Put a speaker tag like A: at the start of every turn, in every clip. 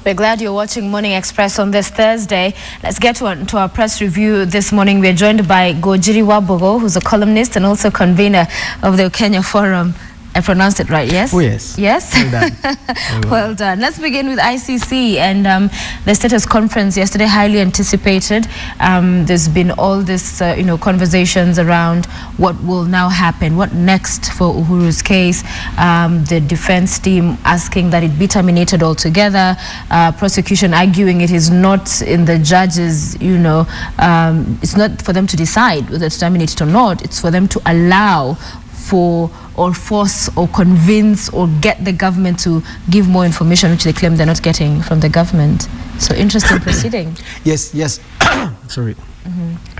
A: We're glad you're watching Morning Express on this Thursday. Let's get to our press review this morning. We're joined by Gojiri Wabogo, who's a columnist and also convener of the Kenya Forum. I pronounced it right, yes?
B: Oh, yes.
A: Yes?
B: Well done.
A: Well done. Let's begin with ICC and the status conference yesterday, highly anticipated. There's been all this, conversations around what will now happen, what next for Uhuru's case. The defense team asking that it be terminated altogether. Prosecution arguing it is not in the judges, it's not for them to decide whether to terminate it or not. It's for them to allow for or force or convince or get the government to give more information, which they claim they're not getting from the government. So interesting proceeding.
B: Yes. Sorry.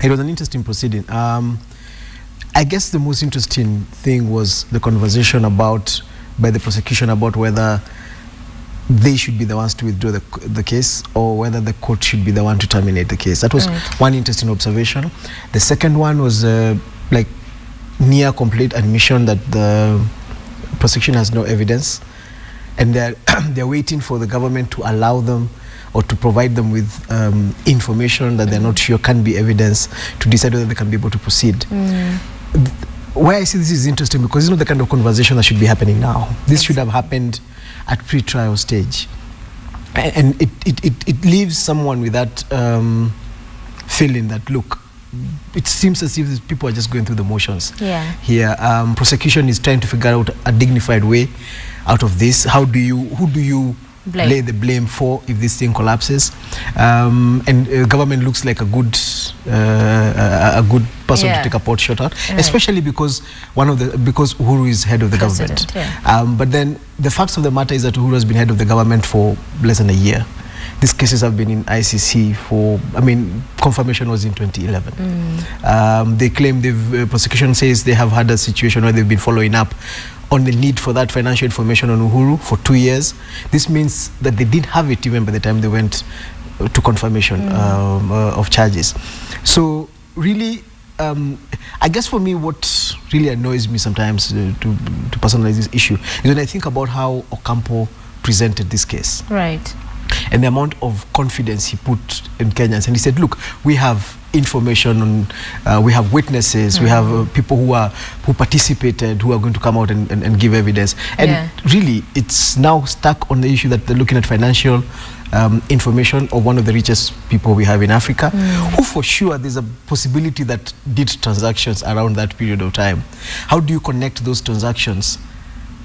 B: It was an interesting proceeding. I guess the most interesting thing was the conversation by the prosecution about whether they should be the ones to withdraw the case or whether the court should be the one to terminate the case. That was one interesting observation. The second one was near complete admission that the prosecution has no evidence, and they're waiting for the government to allow them or to provide them with information that they're not sure can be evidence to decide whether they can be able to proceed. Why I see this is interesting because it's not the kind of conversation that should be happening now. This should have happened at pre-trial stage, and it leaves someone with that feeling that, look, it seems as if people are just going through the motions here. Prosecution is trying to figure out a dignified way out of this. Who do you lay the blame for if this thing collapses? And government looks like a good person to take a pot shot at, especially because Uhuru is head of the government. But then the facts of the matter is that Uhuru has been head of the government for less than a year. These cases have been in ICC confirmation was in 2011. They claim prosecution says they have had a situation where they've been following up on the need for that financial information on Uhuru for 2 years. This means that they did have it even by the time they went to confirmation of charges. So really, I guess for me, what really annoys me sometimes to personalize this issue is when I think about how Ocampo presented this case.
A: Right.
B: And the amount of confidence he put in Kenyans. And he said, look, we have information, we have witnesses, we have people who participated, who are going to come out and give evidence. And really, it's now stuck on the issue that they're looking at financial information of one of the richest people we have in Africa, who for sure there's a possibility that did transactions around that period of time. How do you connect those transactions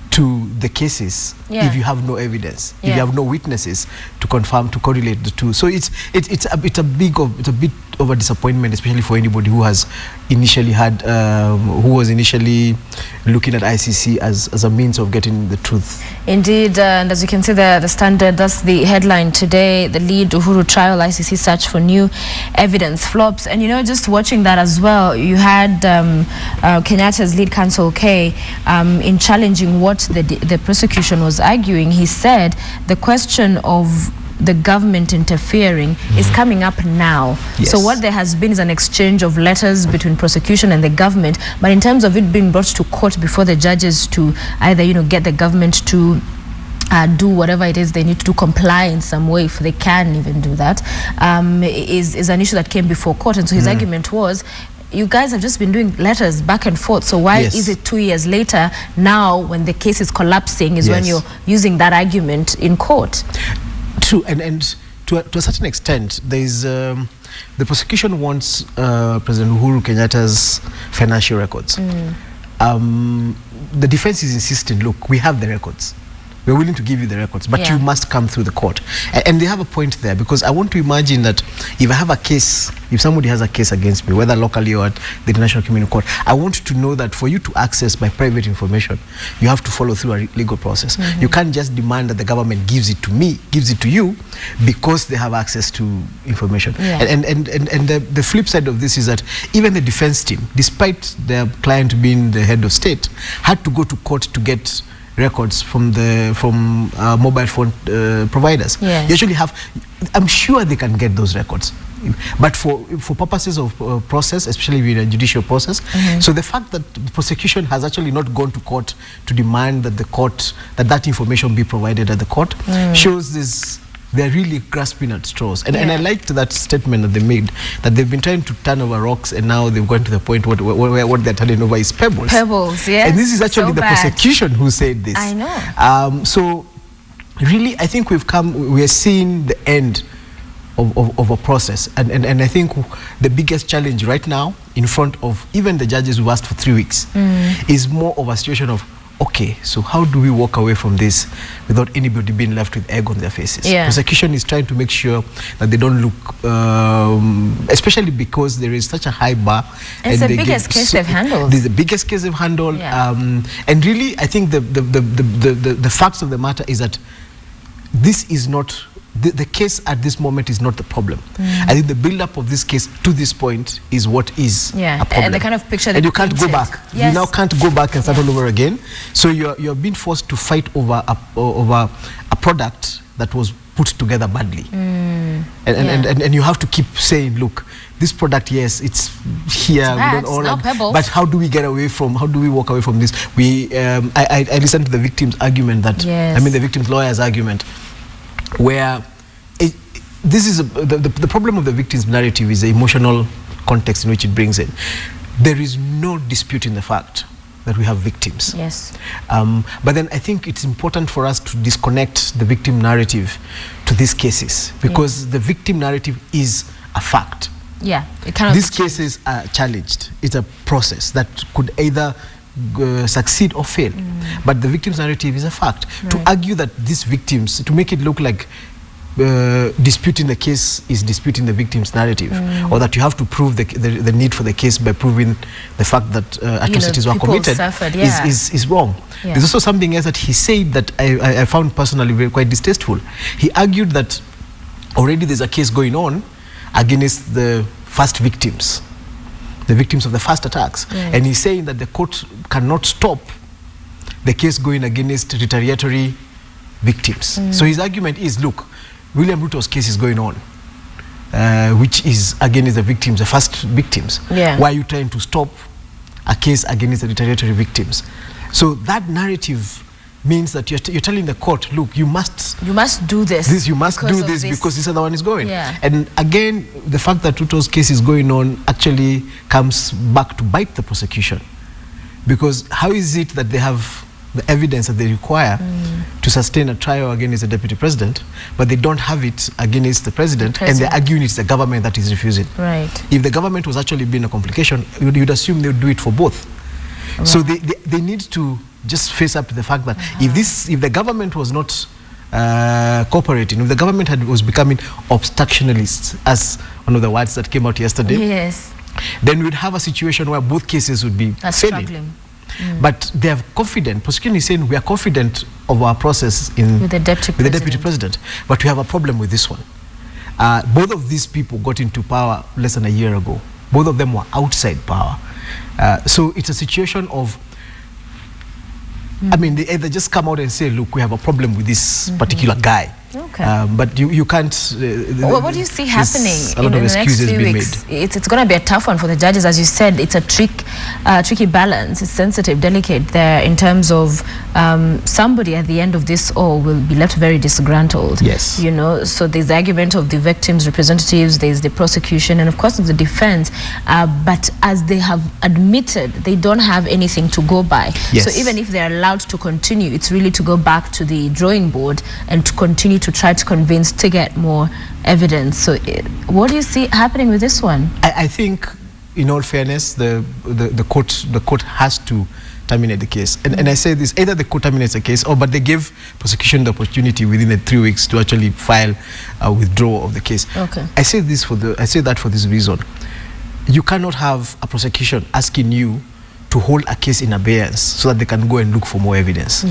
B: to the cases if you have no evidence, if you have no witnesses to confirm, to correlate the two? So it's a bit of a disappointment, especially for anybody who has initially who was initially looking at ICC as a means of getting the truth.
A: Indeed, and as you can see the Standard, that's the headline today, the lead Uhuru trial, ICC search for new evidence flops. And just watching that as well, you had Kenyatta's lead counsel K in challenging what the prosecution was arguing. He said the question of the government interfering is coming up now. So what there has been is an exchange of letters between prosecution and the government, but in terms of it being brought to court before the judges to either get the government to do whatever it is they need to do, comply in some way, if they can even do that, is an issue that came before court. And so his argument was, you guys have just been doing letters back and forth, so why is it 2 years later now when the case is collapsing is when you're using that argument in court?
B: True, and to a certain extent, there is the prosecution wants President Uhuru Kenyatta's financial records. The defense is insisting, look, we have the records. We're willing to give you the records, but you must come through the court. And they have a point there, because I want to imagine that if I have a case, if somebody has a case against me, whether locally or at the International Criminal Court, I want to know that for you to access my private information, you have to follow through a legal process. You can't just demand that the government gives it to me, gives it to you, because they have access to information. And the flip side of this is that even the defense team, despite their client being the head of state, had to go to court to get records from mobile phone providers. You actually have, I'm sure they can get those records, but for purposes of process, especially in a judicial process. So the fact that the prosecution has actually not gone to court to demand that that information be provided at the court shows this they're really grasping at straws. And I liked that statement that they made, that they've been trying to turn over rocks, and now they've gone to the point where what they're turning over is pebbles.
A: Pebbles, yes.
B: And this is actually the prosecution who said this.
A: I know.
B: So really, I think we are seeing the end of a process. And I think the biggest challenge right now in front of even the judges who asked for 3 weeks is more of a situation of, okay, so how do we walk away from this without anybody being left with egg on their faces? Prosecution is trying to make sure that they don't look, especially because there is such a high bar.
A: It's the biggest case they've handled.
B: This is the biggest case they've handled. And really, I think the facts of the matter is that this is not, the case at this moment is not the problem. I think the build-up of this case to this point is what is a problem.
A: And the kind of picture that
B: and you can't go back.
A: Yes.
B: You now can't go back and start all over again. So you're being forced to fight over a product that was put together badly. And you have to keep saying, look, this product, yes, it's here.
A: We don't all
B: but how do we get away from? How do we walk away from this? I listened to the victim's argument that the victim's lawyer's argument, where this is the problem of the victim's narrative is the emotional context in which it brings in. There is no dispute in the fact that we have victims.
A: Yes.
B: But then I think it's important for us to disconnect the victim narrative to these cases, because the victim narrative is a fact.
A: Yeah, it cannot
B: These cases are challenged. It's a process that could either succeed or fail. But the victim's narrative is a fact. To argue that these victims, to make it look like disputing the case is disputing the victim's narrative, or that you have to prove the need for the case by proving the fact that atrocities were committed is wrong. There's also something else that he said that I found personally quite distasteful. He argued that already there's a case going on against the first victims, the victims of the first attacks. And he's saying that the court cannot stop the case going against retaliatory victims. So his argument is, look, William Ruto's case is going on, which is against the victims, the first victims. Why are you trying to stop a case against the retaliatory victims? So that narrative means that you're telling the court, look, you must
A: do this.
B: You must do this because this other one is going.
A: Yeah.
B: And again, the fact that Ruto's case is going on actually comes back to bite the prosecution, because how is it that they have the evidence that they require to sustain a trial against the deputy president, but they don't have it against the president, and they're arguing it's the government that is refusing?
A: Right.
B: If the government was actually being a complication, you'd assume they would do it for both. Right. So they need to just face up to the fact that if the government was not cooperating, if the government was becoming obstructionalists, as one of the words that came out yesterday, then we'd have a situation where both cases would be failing. But they are confident. Prosecution is saying we are confident of our process with the deputy president, but we have a problem with this one. Both of these people got into power less than a year ago. Both of them were outside power. So it's a situation of, I mean, they either just come out and say, look, we have a problem with this particular guy. But you can't...
A: what do you see happening in the next few weeks? It's going to be a tough one for the judges. As you said, it's a tricky balance. It's sensitive, delicate there in terms of somebody at the end of this all will be left very disgruntled.
B: Yes.
A: You know, so there's the argument of the victims' representatives, there's the prosecution, and of course there's the defense. But as they have admitted, they don't have anything to go by. So even if they're allowed to continue, it's really to go back to the drawing board and to continue to try to convince to get more evidence. So what do you see happening with this one?
B: I think, in all fairness, the court has to terminate the case. And I say this, either the court terminates the case, but they give prosecution the opportunity within the 3 weeks to actually file a withdrawal of the case. I say that for this reason. You cannot have a prosecution asking you to hold a case in abeyance so that they can go and look for more evidence.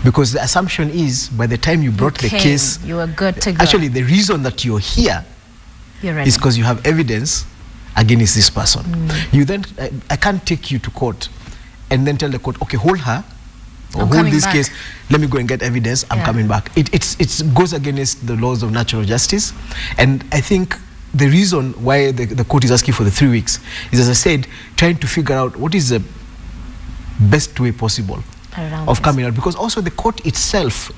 B: Because the assumption is, by the time you brought the case,
A: you were good to go.
B: Actually, the reason that you're here is because you have evidence against this person. You then, I can't take you to court and then tell the court, okay, hold her, or hold this case, let me go and get evidence, I'm coming back. It goes against the laws of natural justice. And I think the reason why the court is asking for the 3 weeks is, as I said, trying to figure out what is the best way possible of coming out, because also the court itself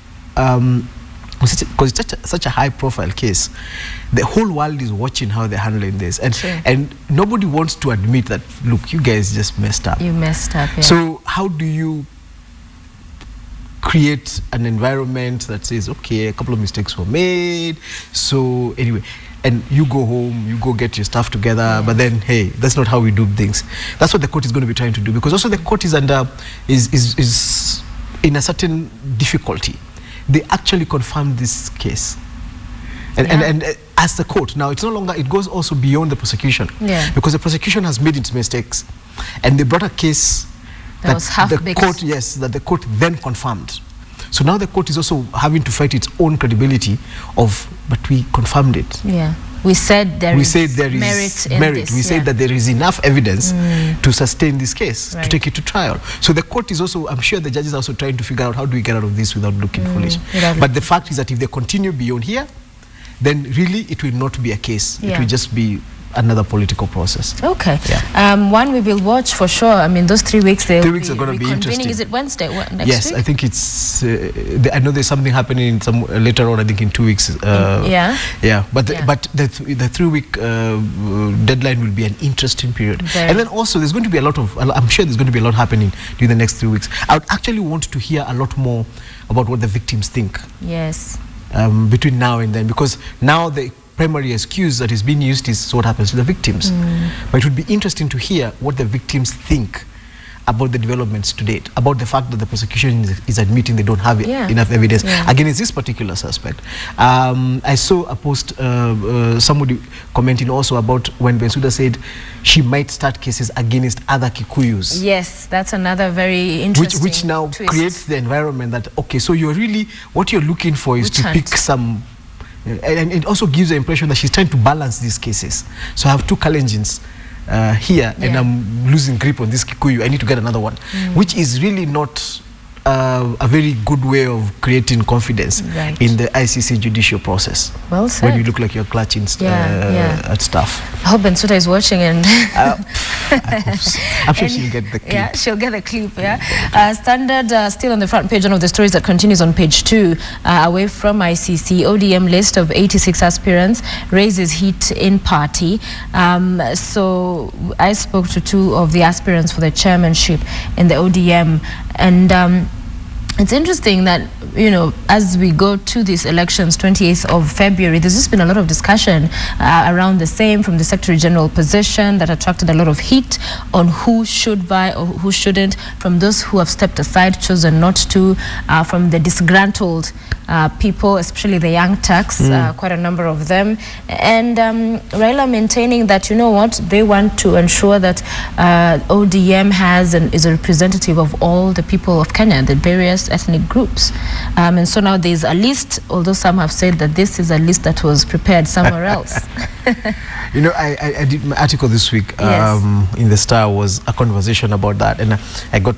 B: because it's such a high-profile case. The whole world is watching how they're handling this, and nobody wants to admit that, look, you guys just messed up.
A: You messed up, yeah.
B: So how do you create an environment that says, okay, a couple of mistakes were made, so anyway, and you go home, you go get your stuff together, but then, hey, that's not how we do things. That's what the court is going to be trying to do, because also the court is under, is in a certain difficulty. They actually confirmed this case. And as the court, now it's no longer, it goes also beyond the prosecution. Because the prosecution has made its mistakes. And they brought a case that
A: was half-baked.
B: that the court then confirmed. So now the court is also having to fight its own credibility of, but we confirmed it.
A: We said there is merit.
B: We said that there is enough evidence to sustain this case, to take it to trial. So the court is also, I'm sure the judges are also trying to figure out, how do we get out of this without looking foolish? But the fact is that if they continue beyond here, then really it will not be a case. It will just be another political process.
A: Okay. One we will watch for sure. I mean, those 3 weeks, they'll
B: 3 weeks are going to be interesting.
A: Is it Wednesday? Next
B: yes,
A: week?
B: I think it's, I know there's something happening later on, I think in 2 weeks. But the 3 week deadline will be an interesting period. And then also there's going to be a lot of, I'm sure there's going to be a lot happening during the next 3 weeks. I would actually want to hear a lot more about what the victims think. Between now and then, because now the primary excuse that is being used is what happens to the victims. But it would be interesting to hear what the victims think about the developments to date, about the fact that the prosecution is admitting they don't have enough evidence against this particular suspect. I saw a post, somebody commenting also about when Bensouda said she might start cases against other Kikuyus.
A: Yes, that's another very interesting
B: which now
A: twist. Creates
B: the environment that, okay, so you're really, what you're looking for is to pick some, and it also gives the impression that she's trying to balance these cases. So I have 2 Kalenjins here, and I'm losing grip on this Kikuyu. I need to get another one, which is really not a very good way of creating confidence in the ICC judicial process.
A: Well said.
B: When you look like you're clutching at stuff.
A: I hope Bensouda is watching, and
B: I'm sure she'll get the clip.
A: Yeah, she'll get the clip. Standard still on the front page. One of the stories that continues on page 2. Away from ICC, ODM list of 86 aspirants raises heat in party. So I spoke to 2 of the aspirants for the chairmanship in the ODM, and it's interesting that, you know, as we go to these elections, 28th of February, there's just been a lot of discussion around the same, from the Secretary General position that attracted a lot of heat on who should vie or who shouldn't, from those who have stepped aside, chosen not to, from the disgruntled people, especially the young Turks, quite a number of them, and Raila maintaining that, you know what, they want to ensure that ODM has and is a representative of all the people of Kenya, the various ethnic groups, and so now there's a list, although some have said that this is a list that was prepared somewhere else.
B: You know, I did my article this week in the Star, was a conversation about that, and I got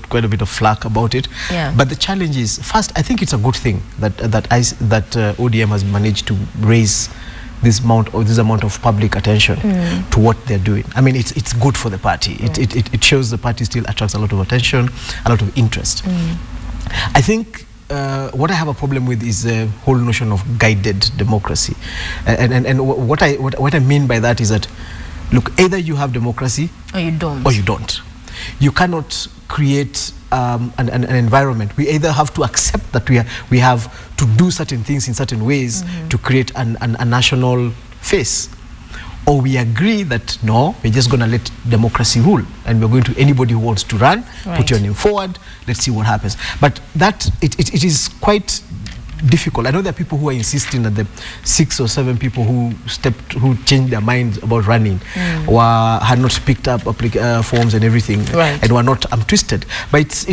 B: quite a bit of flack about it. But the challenge is, first, I think it's a good thing that ODM has managed to raise this amount of public attention to what they're doing. I mean, it's good for the party. It shows the party still attracts a lot of attention, a lot of interest. I think what I have a problem with is the whole notion of guided democracy, and what I mean by that is that, look, either you have democracy
A: or you don't.
B: You cannot create an environment. We either have to accept that we have to do certain things in certain ways to create a national face, or we agree that no, we're just going to let democracy rule, and we're going to, anybody who wants to run, put your name forward, let's see what happens. But that it is quite difficult. I know there are people who are insisting that the 6 or 7 people who changed their minds about running had not picked up forms and everything, and were not twisted. But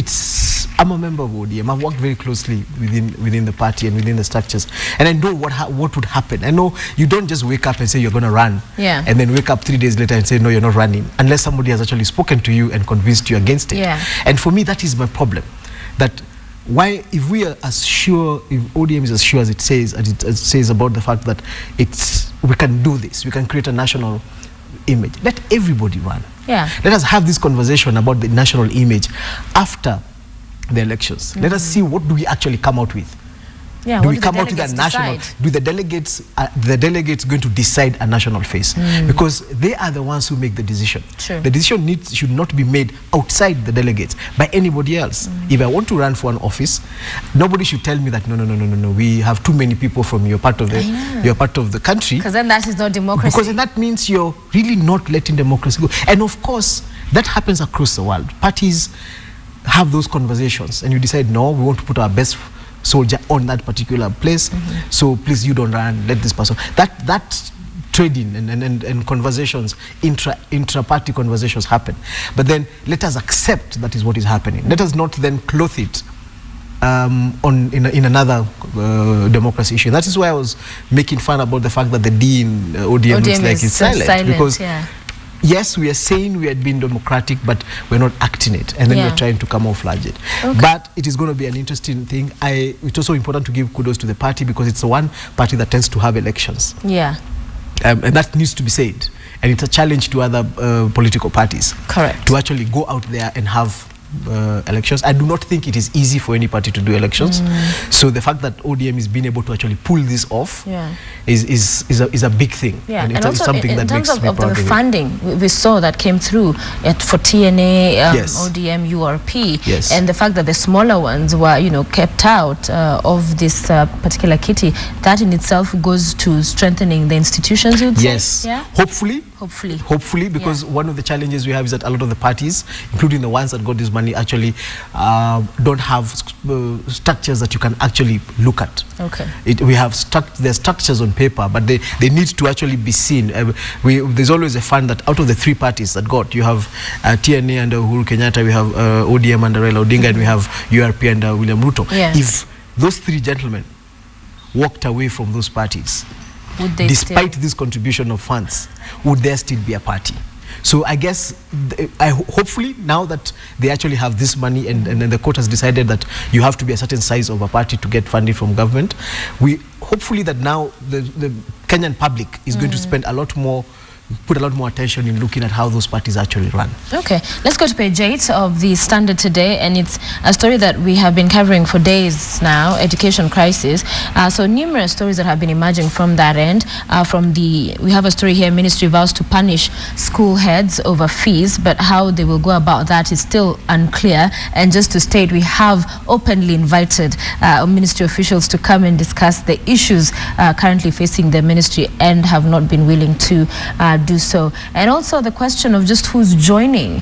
B: I'm a member of ODM. I've worked very closely within the party and within the structures, and I know what would happen. I know you don't just wake up and say you're going to run, and then wake up 3 days later and say no, you're not running, unless somebody has actually spoken to you and convinced you against it. And for me, that is my problem. That why, if we are as sure, if ODM is as sure as it says about the fact that we can do this, we can create a national image, let everybody run. Let us have this conversation about the national image after the elections. Let us see what do we actually come out with.
A: Yeah,
B: do we come out with a national? Do the delegates going to decide a national face? Because they are the ones who make the decision.
A: True.
B: The decision should not be made outside the delegates by anybody else. If I want to run for an office, nobody should tell me that no, we have too many people from your part of the country.
A: Because then that is not democracy.
B: Because then that means you're really not letting democracy go. And of course, that happens across the world. Parties have those conversations, and you decide, no, we want to put our best soldier on that particular place, so please, you don't run, let this person. That trading and conversations, intra-party conversations happen. But then let us accept that is what is happening. Let us not then clothe it in another democracy issue. That is why I was making fun about the fact that the D in ODM looks like it's silent. Because yes, we are saying we had been democratic, but we're not acting it, and then we're trying to camouflage it. But it is going to be an interesting thing. It's also important to give kudos to the party, because it's the one party that tends to have elections. And that needs to be said. And it's a challenge to other political parties.
A: Correct.
B: To actually go out there and have elections. I do not think it is easy for any party to do elections. So the fact that ODM is being able to actually pull this off is a big thing.
A: And it's also something in terms of the funding we saw that came through for TNA, ODM, URP, and the fact that the smaller ones were kept out of this particular kitty, that in itself goes to strengthening the institutions, you'd say? Hopefully, because one of the challenges we have is that a lot of the parties, including the ones that got this money, actually don't have structures that you can actually look at. We have their structures on paper, but they need to actually be seen. There's always a fund that out of the three parties that got, you have TNA under Uhuru Kenyatta, we have ODM under Raila Odinga, and we have URP under William Ruto. If those three gentlemen walked away from those parties, despite this contribution of funds, would there still be a party? So I guess, hopefully, now that they actually have this money and the court has decided that you have to be a certain size of a party to get funding from government, hopefully that now the Kenyan public is going to spend put a lot more attention in looking at how those parties actually run. Okay, let's go to page 8 of the Standard today, and it's a story that we have been covering for days now, education crisis. So numerous stories that have been emerging from that end. We have a story here, ministry vows to punish school heads over fees, but how they will go about that is still unclear. And just to state, we have openly invited ministry officials to come and discuss the issues currently facing the ministry, and have not been willing to do so. And also the question of just who's joining,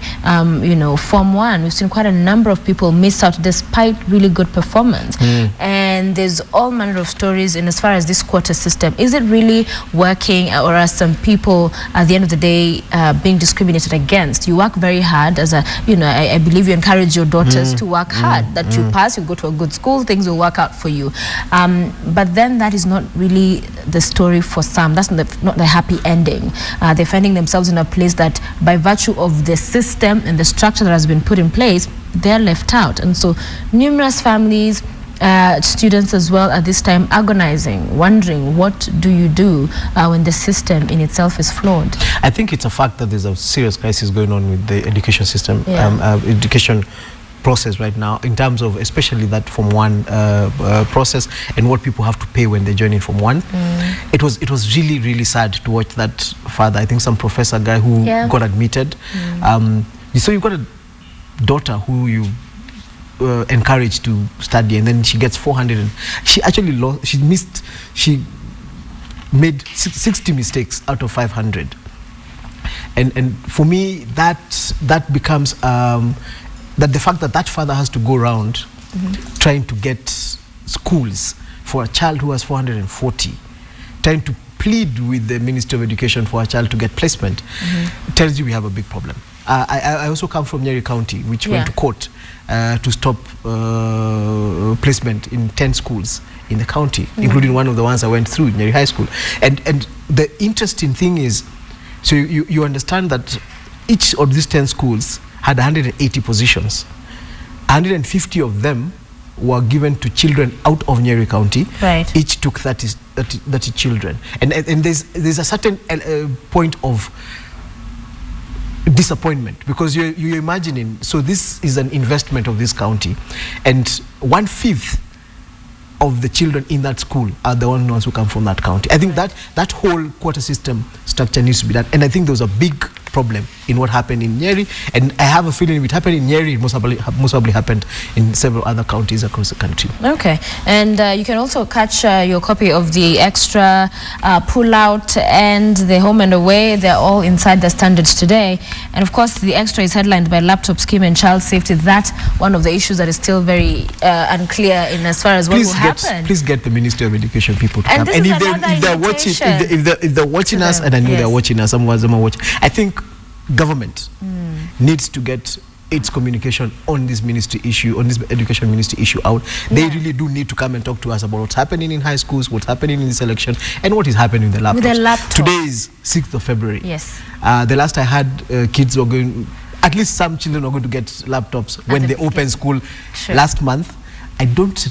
A: Form 1. We've seen quite a number of people miss out despite really good performance. And there's all manner of stories in as far as this quota system. Is it really working, or are some people at the end of the day being discriminated against? You work very hard as I believe you encourage your daughters to work hard, that you pass, you go to a good school, things will work out for you. But then that is not really the story for some. That's not the happy ending. They're finding themselves in a place that, by virtue of the system and the structure that has been put in place, they're left out. And so numerous families, students as well, at this time agonizing, wondering, what do you do when the system in itself is flawed? I think it's a fact that there's a serious crisis going on with the education system, education process right now, in terms of especially that Form 1 process and what people have to pay when they join in Form 1. It was really, really sad to watch that father, I think some professor guy who got admitted. So you've got a daughter who you encouraged to study, and then she gets 400, and she actually lost, she made 60 mistakes out of 500. And for me, that becomes that the fact that father has to go around trying to get schools for a child who has 440, trying to plead with the Ministry of Education for a child to get placement, tells you we have a big problem. I also come from Nyeri County, which went to court to stop placement in 10 schools in the county, including one of the ones I went through, Nyeri High School. And the interesting thing is, so you understand that each of these 10 schools had 180 positions. 150 of them were given to children out of Nyeri County. Each took 30 children. And there's a certain point of disappointment, because you're imagining, so this is an investment of this county, and 1/5
B: of the children in that school are the ones who come from that county. I think that whole quota system structure needs to be done. And I think there was a big problem in what happened in Nyeri. And I have a feeling if it happened in Nyeri, it most probably happened in several other counties across the country.
A: Okay. And you can also catch your copy of the extra pull-out and the home and away. They're all inside the Standards today. And of course, the extra is headlined by laptop scheme and child safety. That's one of the issues that is still very unclear in as far as what will happen.
B: Please get the Ministry of Education people to
A: and
B: come. And if they're watching us, and I know they're watching us, some of them are watching, I think government needs to get its communication on this ministry issue, on this education ministry issue out. They really do need to come and talk to us about what's happening in high schools, what's happening in this election, and what is happening with the laptops.
A: With the laptops.
B: Today is 6th of February.
A: Yes.
B: The last I had, kids were going, at least some children are going to get laptops when they open school last month. I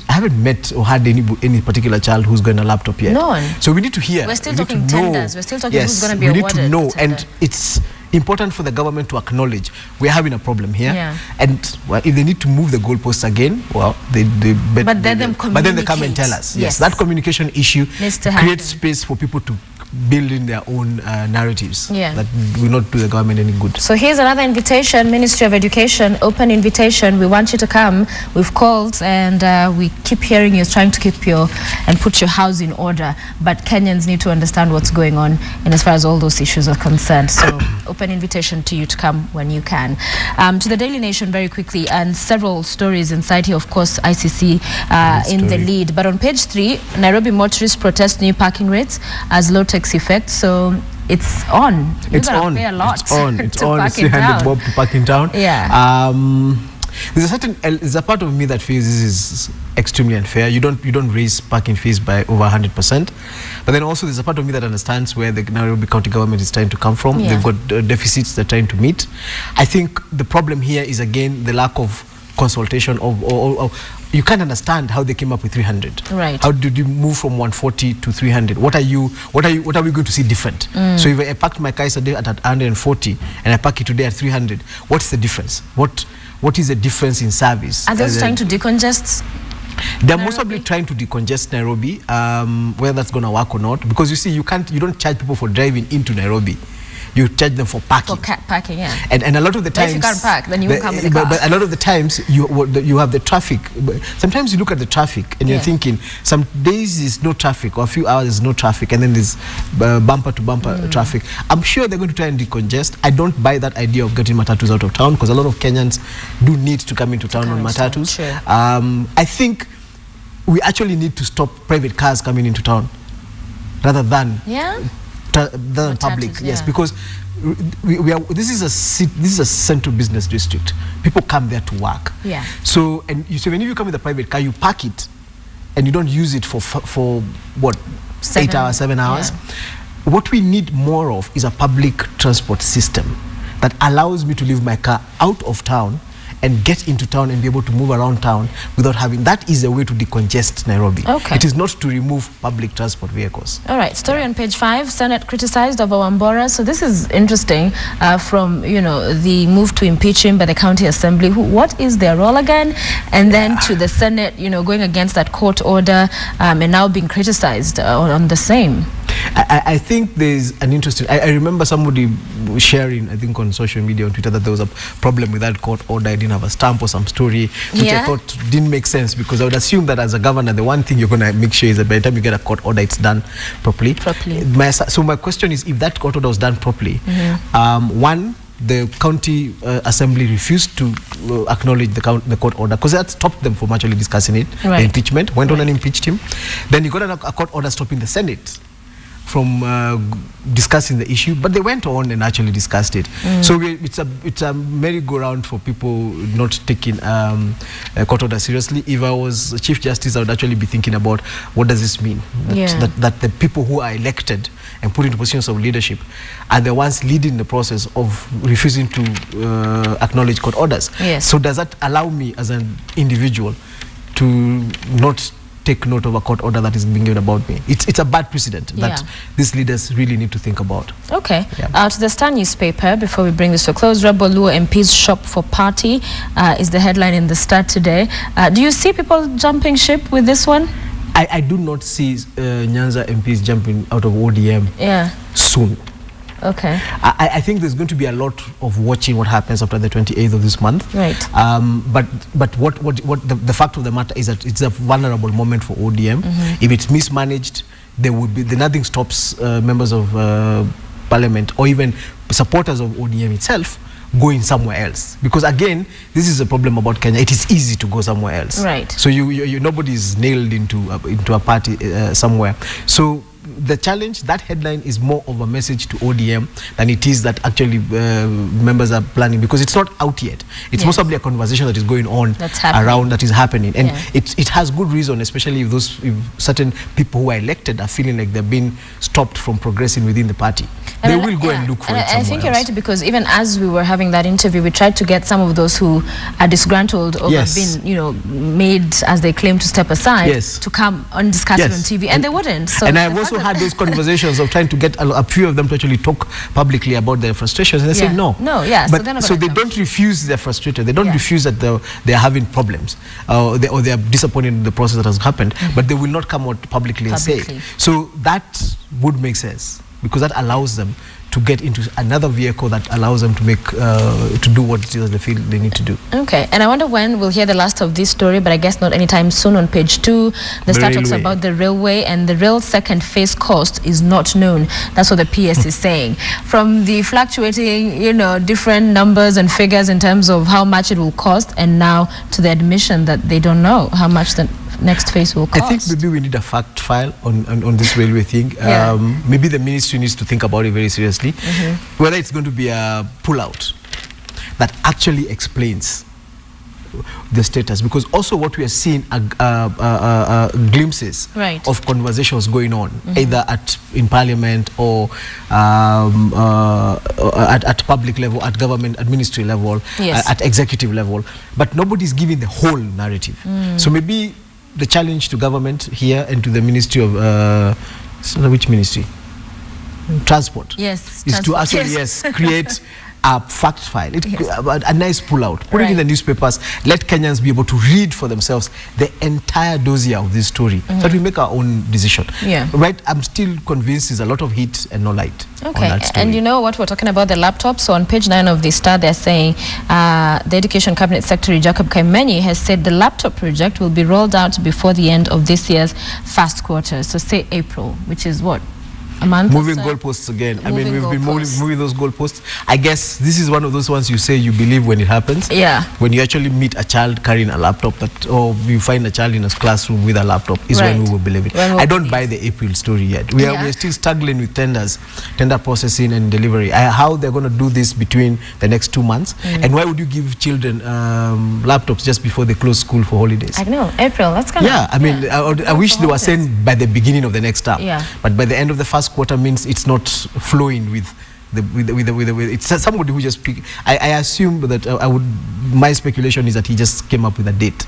B: haven't met or had any particular child who's going a laptop yet.
A: None.
B: So we need to hear.
A: We're still talking tenders. We're still talking who's going to be awarded.
B: We need to know, and it's important for the government to acknowledge we're having a problem here.
A: Yeah.
B: And well, if they need to move the goalposts again, well, but then they come and tell us. Yes, that communication issue
A: needs to
B: creates space for people to build in their own narratives that will not do the government any good.
A: So here's another invitation, Ministry of Education, open invitation. We want you to come. We've called and we keep hearing you trying to keep and put your house in order. But Kenyans need to understand what's going on and as far as all those issues are concerned. So open invitation to you to come when you can. To the Daily Nation very quickly, and several stories inside here. Of course, ICC in the lead. But on page 3, Nairobi motorists protest new parking rates as low tax effect. So it's on.
B: It's on.
A: Pay a lot.
B: It's on. It's on.
A: It's
B: 300 bob to park in town.
A: Yeah.
B: There's a part of me that feels this is extremely unfair. You don't raise parking fees by over 100%. But then also there's a part of me that understands where the Nairobi County government is trying to come from. They've got deficits they're trying to meet. I think the problem here is again the lack of consultation of you can't understand how they came up with 300.
A: Right.
B: How did you move from 140 to 300? What are we going to see different? So if I parked my car yesterday at 140 and I park it today at 300, what's the difference? What is the difference in service?
A: Are they trying to decongest?
B: They're most probably trying to decongest Nairobi, whether that's going to work or not. Because you see, you don't charge people for driving into Nairobi. You charge them for parking.
A: For parking, yeah.
B: And a lot of the times,
A: if you can't park, then you won't come with the car.
B: But a lot of the times, you have the traffic. Sometimes you look at the traffic and you're thinking, some days there's no traffic, or a few hours there's no traffic, and then there's bumper-to-bumper traffic. I'm sure they're going to try and decongest. I don't buy that idea of getting matatus out of town, because a lot of Kenyans do need to come into town on matatus.
A: Sure.
B: I think we actually need to stop private cars coming into town, rather than public. Yes, because this is a central business district. People come there to work.
A: Yeah.
B: So when you come with a private car, you park it, and you don't use it for what, 8 hours, 7 hours. Yeah. What we need more of is a public transport system that allows me to leave my car out of town and get into town and be able to move around town without having. That is a way to decongest Nairobi.
A: Okay.
B: It is not to remove public transport vehicles.
A: All right, story on page 5, Senate criticized over Wambora. So this is interesting from, the move to impeach him by the county assembly. What is their role again? And then to the Senate, going against that court order and now being criticized on the same.
B: I think there's an interesting, I remember somebody sharing, I think on social media, on Twitter, that there was a problem with that court order. I didn't have a stamp or some story, which I thought didn't make sense, because I would assume that as a governor, the one thing you're going to make sure is that by the time you get a court order, it's done properly. So my question is, if that court order was done properly, one, the county assembly refused to acknowledge the court order, because that stopped them from actually discussing it. The impeachment went on and impeached him. Then you got a court order stopping the Senate from discussing the issue, but they went on and actually discussed it. So it's a merry-go-round for people not taking a court order seriously. If I was Chief Justice, I would actually be thinking about, what does this mean? That the people who are elected and put into positions of leadership are the ones leading the process of refusing to acknowledge court orders. So does that allow me as an individual to not take note of a court order that is being given about me? It's a bad precedent that these leaders really need to think about.
A: Okay. To the Star newspaper, before we bring this to a close, Rebel Luo MPs shop for party is the headline in the Star today. Do you see people jumping ship with this one?
B: I do not see Nyanza MPs jumping out of ODM soon.
A: Okay.
B: I think there's going to be a lot of watching what happens after the 28th of this month.
A: Right.
B: But what the fact of the matter is that it's a vulnerable moment for ODM. If it's mismanaged, there would be nothing stops members of parliament or even supporters of ODM itself going somewhere else, because again, this is a problem about Kenya. It is easy to go somewhere else.
A: Right.
B: So nobody is nailed into a party somewhere. So the challenge, that headline is more of a message to ODM than it is that actually members are planning, because it's not out yet. It's possibly a conversation that is going on around, that is happening, and it has good reason, especially if certain people who are elected are feeling like they're being stopped from progressing within the party. They will go and look for it somewhere
A: I think you're
B: else.
A: right, because even as we were having that interview, we tried to get some of those who are disgruntled or have been, made, as they claim, to step aside, to come and discuss it on TV, and they wouldn't. So
B: and I've also had those conversations of trying to get a few of them to actually talk publicly about their frustrations, and they say no. But so they don't refuse they're frustrated. They don't refuse that they're having problems, or they are disappointed in the process that has happened, but they will not come out publicly and say it. So that would make sense, because that allows them to get into another vehicle that allows them to make to do what it is they feel they need to do.
A: Okay, and I wonder when we'll hear the last of this story, but I guess not anytime soon. On page 2, the star talks about the railway, and the rail second phase cost is not known. That's what the PS is saying. From the fluctuating, different numbers and figures in terms of how much it will cost, and now to the admission that they don't know how much the next phase will cost.
B: I think maybe we need a fact file on this railway thing. Maybe the ministry needs to think about it very seriously, whether it's going to be a pullout that actually explains the status, because also what we are seeing are glimpses of conversations going on, either in parliament or at public level, at government administrative level, at executive level, but nobody's giving the whole narrative. So maybe the challenge to government here and to the Ministry of which ministry? Transport.
A: Yes.
B: Is to actually create a fact file, a nice pullout, put it in the newspapers, let Kenyans be able to read for themselves the entire dossier of this story, so that we make our own decision. Right? I'm still convinced there's a lot of heat and no light on that story.
A: And you know what, we're talking about the laptop. So on page 9 of the Star, they're saying the Education Cabinet Secretary Jacob Kaimeni has said the laptop project will be rolled out before the end of this year's first quarter. So say April, which is what? A month
B: moving goalposts again. I mean, we've been moving those goalposts. I guess this is one of those ones you say you believe when it happens. When you actually meet a child carrying a laptop, or you find a child in a classroom with a laptop, is when we will believe it. I don't buy the April story yet. We are still struggling with tender processing and delivery. How they're going to do this between the next 2 months, and why would you give children laptops just before they close school for holidays?
A: I know, April. That's kind of
B: I mean, I wish they were saying by the beginning of the next term. But by the end of the first quarter means it's not flowing with it's somebody who just I assume that my speculation is that he just came up with a date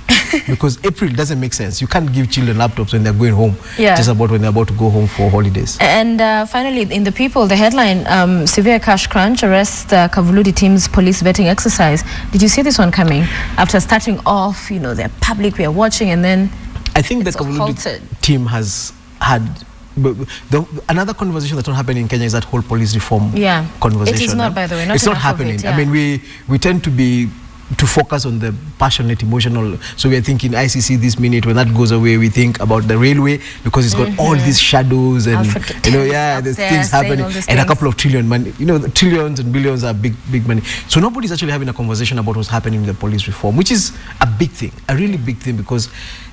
B: because April doesn't make sense. You can't give children laptops when they're going home, just about when they're about to go home for holidays. And
A: finally, in the People, the headline, severe cash crunch arrests Kavuludi team's police vetting exercise. Did you see this one coming? After starting off, they're public, we are watching, and then
B: I think the Kavuludi team has had another conversation that's not happening in Kenya is that whole police reform conversation.
A: It is not, by the way.
B: It's not happening. I mean, we tend to focus on the passionate, emotional. So we are thinking ICC this minute. When that goes away, we think about the railway because it's got all these shadows and there's things happening and a couple of trillion money. The trillions and billions are big money. So nobody's actually having a conversation about what's happening with the police reform, which is a big thing, a really big thing, because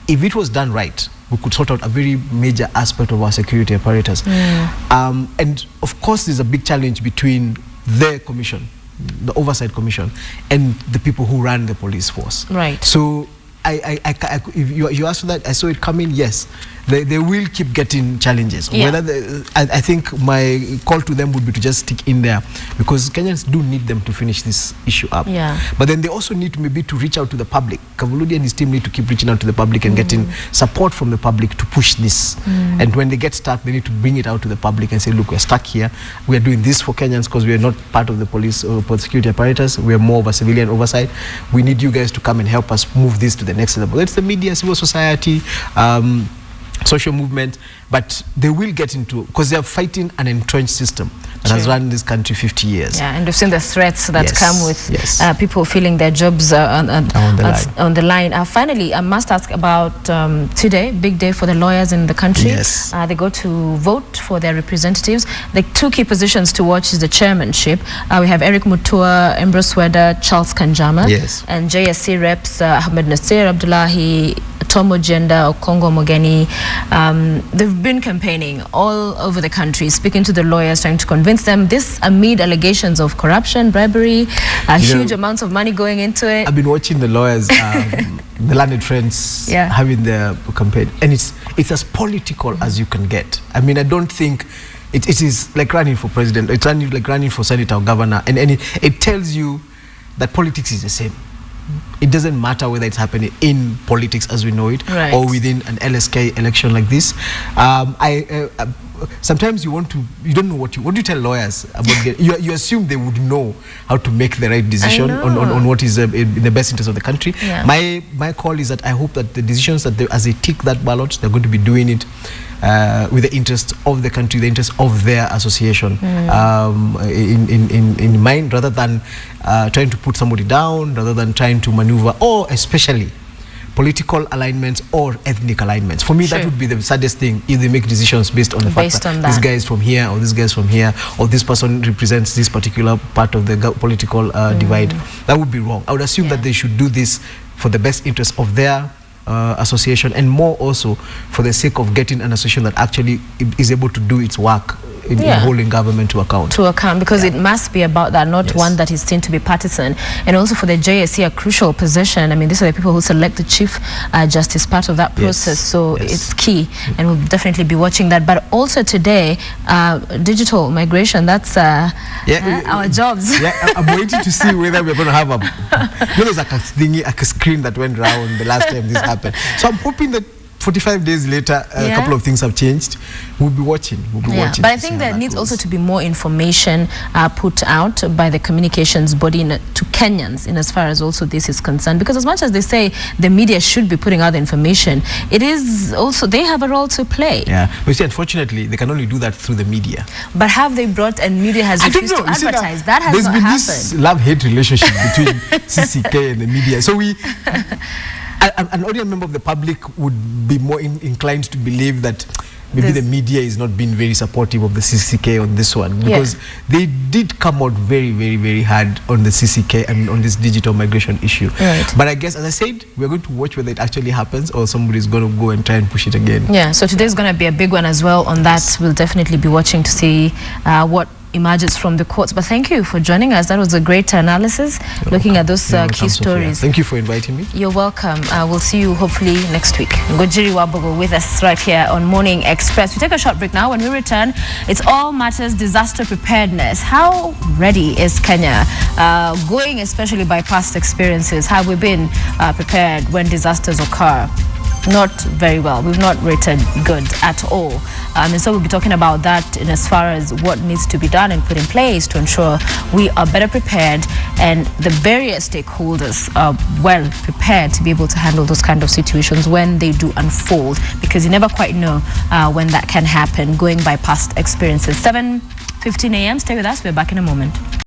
B: if it was done right, we could sort out a very major aspect of our security apparatus. And of course, there's a big challenge between the commission, the oversight commission, and the people who run the police force. So if you asked for that, I saw it coming. Yes, they will keep getting challenges. I think my call to them would be to just stick in there, because Kenyans do need them to finish this issue up. But then they also need to reach out to the public. Kavuludi and his team need to keep reaching out to the public and getting support from the public to push this. And when they get stuck, they need to bring it out to the public and say, look, we're stuck here. We are doing this for Kenyans because we are not part of the police or security apparatus. We are more of a civilian oversight. We need you guys to come and help us move this to the next level. It's the media, civil society, social movement, but they will get into, because they are fighting an entrenched system that has run this country 50 years.
A: Yeah, and we've seen the threats that come with people feeling their jobs on the line. Finally, I must ask about today, big day for the lawyers in the country.
B: Yes.
A: They go to vote for their representatives. The two key positions to watch is the chairmanship. We have Eric Mutua, Ambrose Sweda, Charles Kanjama.
B: Yes.
A: And JSC reps Ahmed Nasir Abdullahi, Tomo Jenda, Okongo Mogeni. They've been campaigning all over the country, speaking to the lawyers, trying to convince them. This amid allegations of corruption, bribery, huge amounts of money going into it.
B: I've been watching the lawyers, the learned friends, having their campaign, and it's as political as you can get. I mean, I don't think it is like running for president. It's like running for senator or governor, and it tells you that politics is the same. It doesn't matter whether it's happening in politics as we know it, or within an LSK election like this. Sometimes you don't know what do you tell lawyers about you assume they would know how to make the right decision on what is in the best interest of the country. My call is that I hope that the decisions that as they tick that ballot, they're going to be doing it with the interest of the country, the interest of their association in mind, rather than trying to put somebody down, rather than trying to maneuver, or especially political alignments or ethnic alignments. For me, that would be the saddest thing, if they make decisions based on the fact that this guy is from here, or this guy is from here, or this person represents this particular part of the political divide. That would be wrong. I would assume that they should do this for the best interest of their association, and more also for the sake of getting an association that actually is able to do its work in holding government to account. Because it must be about that, not one that is seen to be partisan. And also for the JSC, a crucial position. I mean, these are the people who select the Chief Justice, part of that process. So it's key, and we'll definitely be watching that. But also today, digital migration, that's our jobs. I'm waiting to see whether we're going to have there's like a screen that went around the last time this happened. So I'm hoping that 45 days later, a couple of things have changed. We'll be watching.
A: But I think there needs also to be more information put out by the communications body to Kenyans in as far as also this is concerned. Because as much as they say the media should be putting out the information, it is also, they have a role to play.
B: Yeah, but you see, unfortunately, they can only do that through the media.
A: But have they brought, and media has refused to advertise? That has not happened.
B: There's been this love-hate relationship between CCK and the media. So an ordinary member of the public would be more inclined to believe that maybe the media is not being very supportive of the CCK on this one, because they did come out very, very, very hard on the CCK and on this digital migration issue. But I guess, as I said, we're going to watch whether it actually happens or somebody's going to go and try and push it again. Yeah, so today's going to be a big one as well on that. We'll definitely be watching to see what emerges from the courts. But thank you for joining us. That was a great analysis, looking at those key stories. Thank you for inviting me. You're welcome. We'll see you hopefully next week. Ngojiri Wabogo with us right here on Morning Express. We take a short break now. When we return, it's all matters disaster preparedness. How ready is Kenya? Going especially by past experiences, have we been prepared when disasters occur? Not very well. We've not rated good at all. And so we'll be talking about that in as far as what needs to be done and put in place to ensure we are better prepared and the various stakeholders are well prepared to be able to handle those kind of situations when they do unfold, because you never quite know when that can happen, going by past experiences. 7:15 a.m. Stay with us. We're back in a moment.